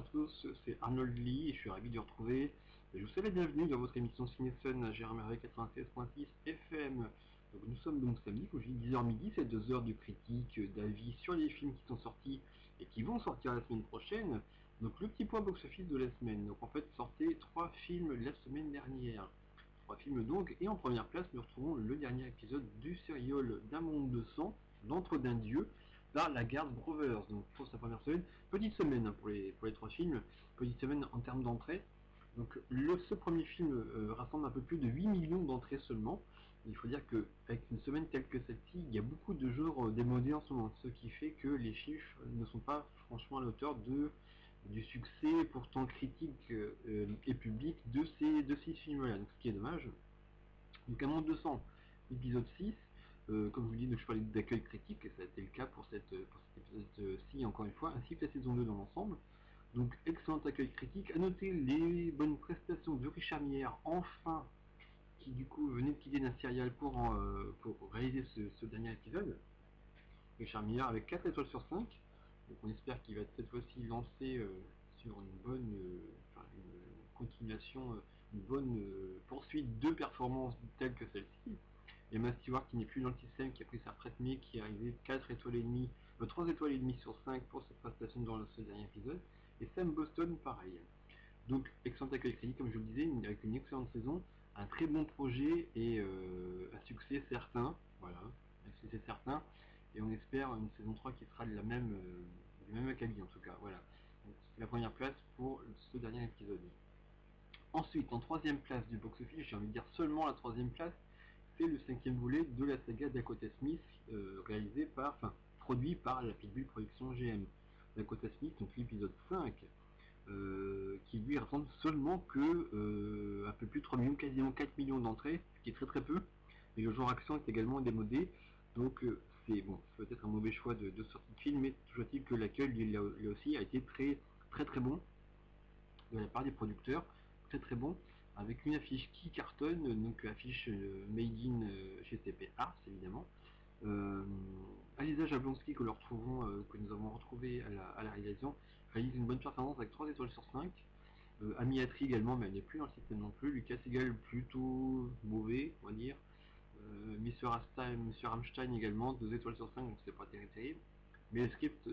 à tous, c'est Arnold Lee et je suis ravi de vous retrouver. Je vous souhaite la bienvenue dans votre émission Ciné-Sun à GRMR 96.6 FM. Donc nous sommes donc samedi, aujourd'hui 10h midi, c'est 2 heures de critique, d'avis sur les films qui sont sortis et qui vont sortir la semaine prochaine. Donc le petit point box-office de la semaine. Donc en fait sortaient 3 films la semaine dernière. 3 films donc, et en première place nous retrouvons le dernier épisode du serial D'un monde de sang, l'Entre d'un dieu, par la Garde Brothers. Donc pour sa première semaine, petite semaine pour les 3 films, petite semaine en termes d'entrée. Donc ce premier film rassemble un peu plus de 8 millions d'entrées seulement. Il faut dire qu'avec une semaine telle que celle-ci, il y a beaucoup de genres démodés en ce moment, ce qui fait que les chiffres ne sont pas franchement à la hauteur du succès pourtant critique et public de ces films-là, donc ce qui est dommage. Donc Un monde de sang, épisode 6, comme je vous dis, donc je parlais d'accueil critique, et ça a été le cas pour cet épisode-ci encore une fois, ainsi que la saison 2 dans l'ensemble. Donc excellent accueil critique, à noter les bonnes prestations de Richard Mier, enfin, qui du coup venait de quitter d'un serial pour réaliser ce dernier épisode. Richard Mier avec 4 étoiles sur 5, donc on espère qu'il va être cette fois-ci lancé sur une bonne une continuation, une bonne poursuite de performances telles que celle-ci. Emma Stewart qui n'est plus dans le système, qui a pris sa retraite, mais qui est arrivé 4 étoiles et demie, 3 étoiles et demie sur 5 pour cette prestation dans ce dernier épisode. Et Sam Boston pareil. Donc excellent accueil critique comme je vous le disais, avec une excellente saison, un très bon projet et un succès certain, voilà, un succès certain, et on espère une saison 3 qui sera de la même, du même acabit en tout cas, voilà. C'est la première place pour ce dernier épisode. Ensuite, en troisième place du box-office, j'ai envie de dire seulement la troisième place, c'est le 5e volet de la saga Dakota Smith, produit par la Pitbull Productions GM. Dakota Smith, donc l'épisode 5, qui lui rassemble seulement que un peu plus de 3 millions, quasiment 4 millions d'entrées, ce qui est très très peu, et le genre action est également démodé, donc c'est bon, peut-être un mauvais choix de sortie de film, mais toujours est-il que l'accueil lui aussi a été très très très bon de la part des producteurs, très très bon, avec une affiche qui cartonne, donc affiche made in GTP Arts évidemment. Alisa Jablonski que nous avons retrouvé à la réalisation, réalise une bonne performance avec 3 étoiles sur 5. Amy Atri également, mais elle n'est plus dans le système non plus. Lucas Segal plutôt mauvais, on va dire. Monsieur Rammstein également, 2 étoiles sur 5, donc c'est pas terrible. Mais le script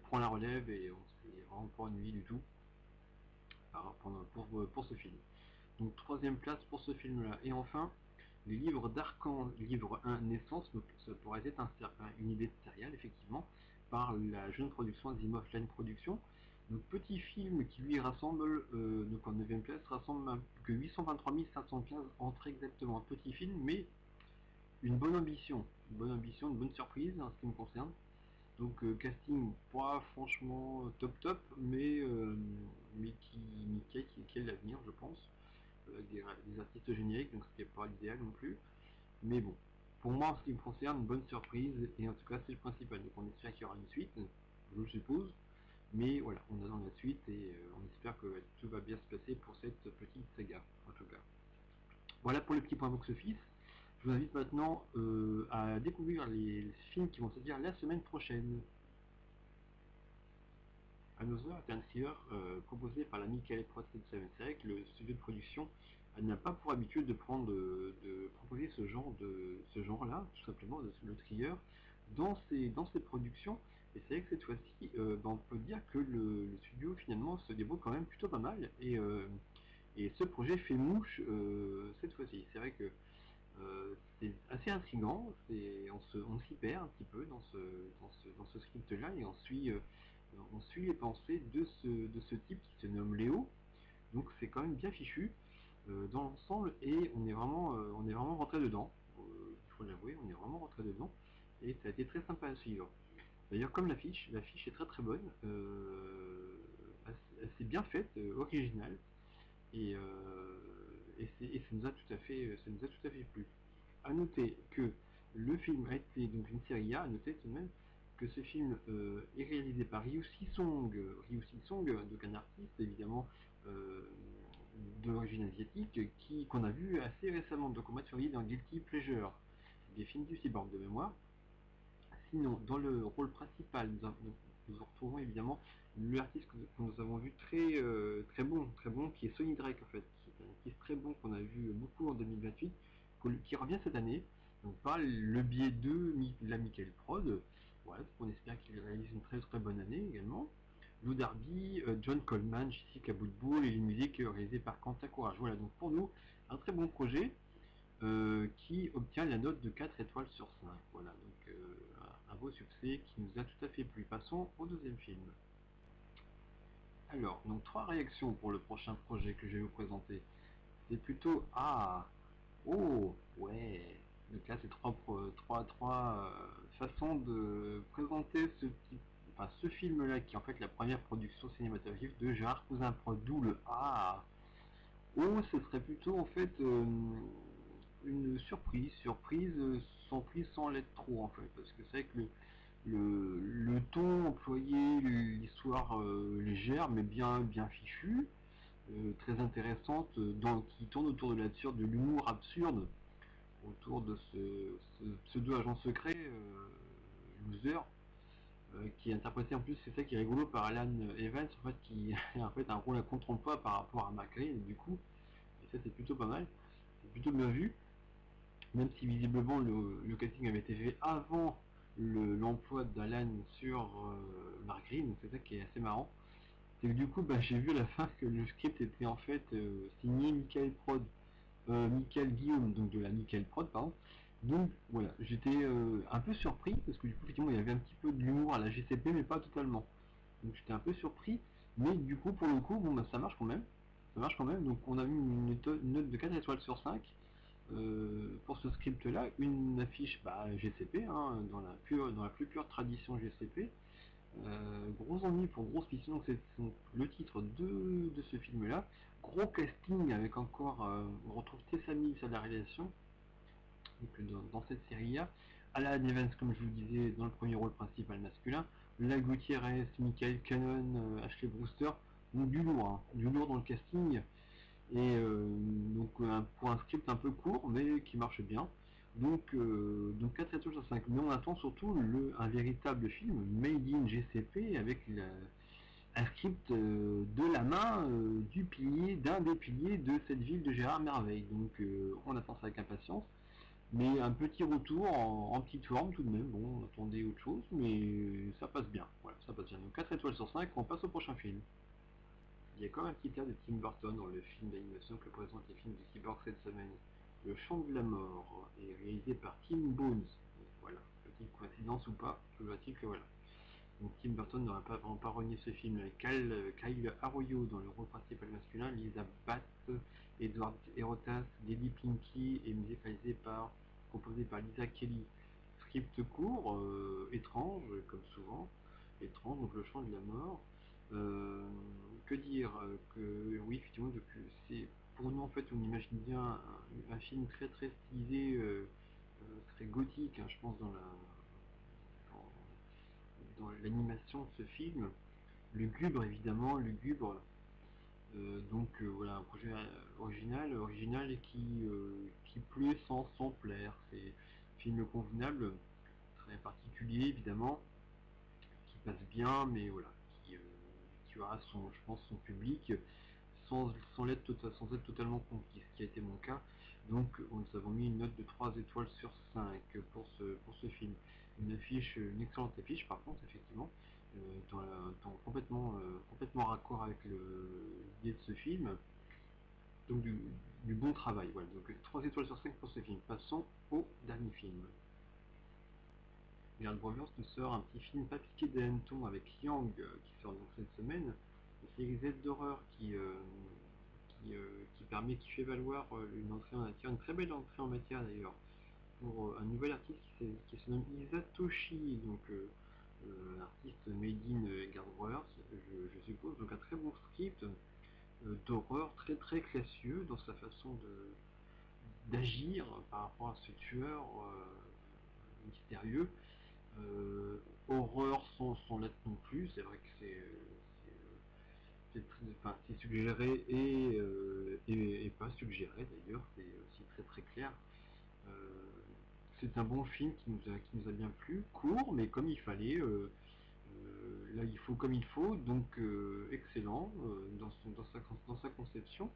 prend la relève et on s'est vraiment pas ennuyé du tout pour ce film. Donc troisième place pour ce film-là. Et enfin, les livres d'Arcan, livre 1 Naissance, donc ça pourrait être une idée de serial, effectivement, par la jeune production Asimov Line Production. Donc petit film qui lui rassemble, donc en 9ème place, rassemble que 823 515 entrées exactement. Un petit film, mais une bonne ambition, une bonne surprise en ce qui me concerne. Donc casting pas franchement top, mais qui a de l'avenir, je pense. Des artistes génériques, donc ce qui n'est pas l'idéal non plus. Mais bon, pour moi, en ce qui me concerne, une bonne surprise, et en tout cas, c'est le principal. Donc on espère qu'il y aura une suite, je le suppose. Mais voilà, on attend la suite et on espère que tout va bien se passer pour cette petite saga, en tout cas. Voilà pour le petit point box-office. Je vous invite maintenant à découvrir les films qui vont sortir la semaine prochaine. Another est un thriller proposé par l'ami Calais Production. C'est vrai que le studio de production n'a pas pour habitude de proposer ce genre-là, tout simplement, le thriller, dans ses productions. Et c'est vrai que cette fois-ci, on peut dire que le studio finalement se débrouille quand même plutôt pas mal. Et ce projet fait mouche cette fois-ci. C'est vrai que c'est assez intriguant, on s'y perd un petit peu dans ce script-là et on suit les pensées de ce type qui se nomme Léo. Donc c'est quand même bien fichu dans l'ensemble et on est vraiment rentré dedans. Il faut l'avouer, on est vraiment rentré dedans et ça a été très sympa à suivre. D'ailleurs comme l'affiche est très très bonne, assez bien faite, originale. Et ça nous a tout à fait plu. À noter que le film a été donc une série A, à noter tout de même que ce film est réalisé par Ryu Si-song, donc un artiste évidemment d'origine asiatique, qu'on a vu assez récemment, donc on m'a surveillé dans Guilty Pleasure, des films du cyborg de mémoire. Sinon, dans le rôle principal, nous retrouvons évidemment l'artiste que nous avons vu très bon, qui est Sonny Drake en fait, qui est un artiste très bon qu'on a vu beaucoup en 2028, qui revient cette année, donc par le biais de la Michael Prod. Voilà, on espère qu'il réalise une très bonne année également. Lou Darby, John Coleman, Jessica Boutboul et les musiques réalisées par Quentin Courage. Voilà, donc pour nous, un très bon projet qui obtient la note de 4 étoiles sur 5. Voilà, donc un beau succès qui nous a tout à fait plu. Passons au deuxième film. Alors, donc 3 réactions pour le prochain projet que je vais vous présenter. C'est plutôt ah, oh, ouais. Donc là, c'est trois façons de présenter ce film-là, qui est en fait la première production cinématographique de Gérard Cousin Prod, d'où le ah. Oh, ce serait plutôt en fait une surprise sans prise sans l'être trop en fait, parce que c'est vrai que le ton employé, l'histoire légère mais bien fichue, très intéressante, qui tourne autour de l'absurde, de l'humour absurde, autour de ce pseudo-agent secret, loser, qui est interprété en plus, c'est ça qui est rigolo, par Alan Evans, en fait, qui a en fait un rôle à contre-emploi par rapport à McLean, et du coup, et ça c'est plutôt pas mal, c'est plutôt bien vu, même si visiblement le casting avait été fait avant l'emploi d'Alan sur Mark Green, donc c'est ça qui est assez marrant. C'est que du coup, bah, j'ai vu à la fin que le script était en fait signé Michael Guillaume, donc de la Michael Prod, pardon. Donc voilà, j'étais un peu surpris, parce que du coup, effectivement, il y avait un petit peu de l'humour à la GCP, mais pas totalement. Donc j'étais un peu surpris, mais du coup, pour le coup, bon, bah, ça marche quand même. Ça marche quand même, donc on a mis une note de 4 étoiles sur 5 pour ce script-là, une affiche bah, GCP, hein, dans la plus pure tradition GCP. Gros ennui pour grosse mission, donc c'est le titre de ce film-là. Gros casting avec encore, on retrouve Tessa Mills à la réalisation, donc dans cette série-là. Alan Evans, comme je vous disais, dans le premier rôle principal masculin. La Gutierrez, Michael Cannon, Ashley Brewster, donc du lourd dans le casting. Et donc pour un script un peu court, mais qui marche bien. Donc 4 étoiles sur 5. Mais on attend surtout un véritable film made in GCP avec un script de la main d'un des piliers de cette ville de Gérard Merveille. Donc on attend ça avec impatience. Mais un petit retour en petite forme tout de même. Bon, on attendait autre chose, mais ça passe bien. Voilà, ça passe bien. Donc 4 étoiles sur 5, on passe au prochain film. Il y a quand même un petit air de Tim Burton dans le film d'animation que présente les films de Cyborg cette semaine. Le Chant de la Mort est réalisé par Tim Bones. Donc, voilà, petite coïncidence ou pas, toujours est-il que voilà. Donc Tim Burton n'aurait pas vraiment pas renié ce film avec Kyle Arroyo dans le rôle principal masculin, Lisa Batt, Edward Erotas, Lady Pinky et composé par Lisa Kelly. Script court, étrange, comme souvent, étrange, donc le chant de la mort. Euh, que dire que oui, effectivement, c'est pour nous en fait, on imagine bien un film très stylisé, très gothique, hein, je pense dans l'animation de ce film. Lugubre évidemment, lugubre. Voilà, un projet original et qui plaît sans plaire. C'est un film convenable, très particulier évidemment, qui passe bien, mais voilà, qui aura je pense, son public sans être totalement conquis, ce qui a été mon cas. Donc nous avons mis une note de 3 étoiles sur 5 pour ce film. Une excellente affiche par contre, effectivement, complètement raccord avec l'idée de ce film. Donc du bon travail. Voilà, donc 3 étoiles sur 5 pour ce film. Passons au dernier film. Warner Brothers nous sort un petit film pas piqué des hannetons avec Yang qui sort donc cette semaine. Une série Z d'horreur qui fait valoir une entrée en matière, une très belle entrée en matière d'ailleurs, pour un nouvel artiste qui se nomme Isatoshi, donc artiste made in Warner Brothers, je suppose, donc un très bon script d'horreur très classieux dans sa façon d'agir par rapport à ce tueur mystérieux. Horreur sans l'être non plus, c'est vrai que c'est suggéré et pas suggéré d'ailleurs, c'est aussi très clair. Euh, c'est un bon film qui nous a bien plu, court mais comme il fallait. là il faut comme il faut, donc excellent dans sa conception.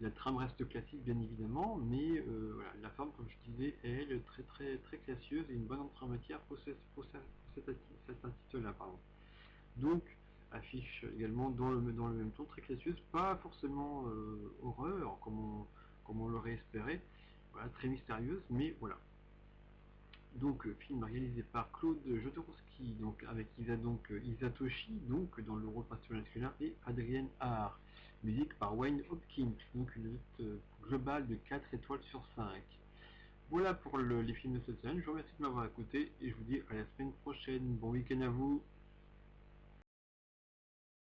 La trame reste classique bien évidemment, mais voilà, la forme comme je disais est elle très classieuse et une bonne entrée en matière pour cet intitulé-là, pardon. Donc affiche également dans le même ton, très classieuse, pas forcément horreur comme on l'aurait espéré, voilà, très mystérieuse, mais voilà. Donc film réalisé par Claude Jodorowsky, donc avec Isa Toshi, donc dans le rôle principal masculin, et Adrienne Haar. Musique par Wayne Hopkins, donc une note globale de 4 étoiles sur 5. Voilà pour les films de cette semaine, je vous remercie de m'avoir écouté et je vous dis à la semaine prochaine. Bon week-end à vous.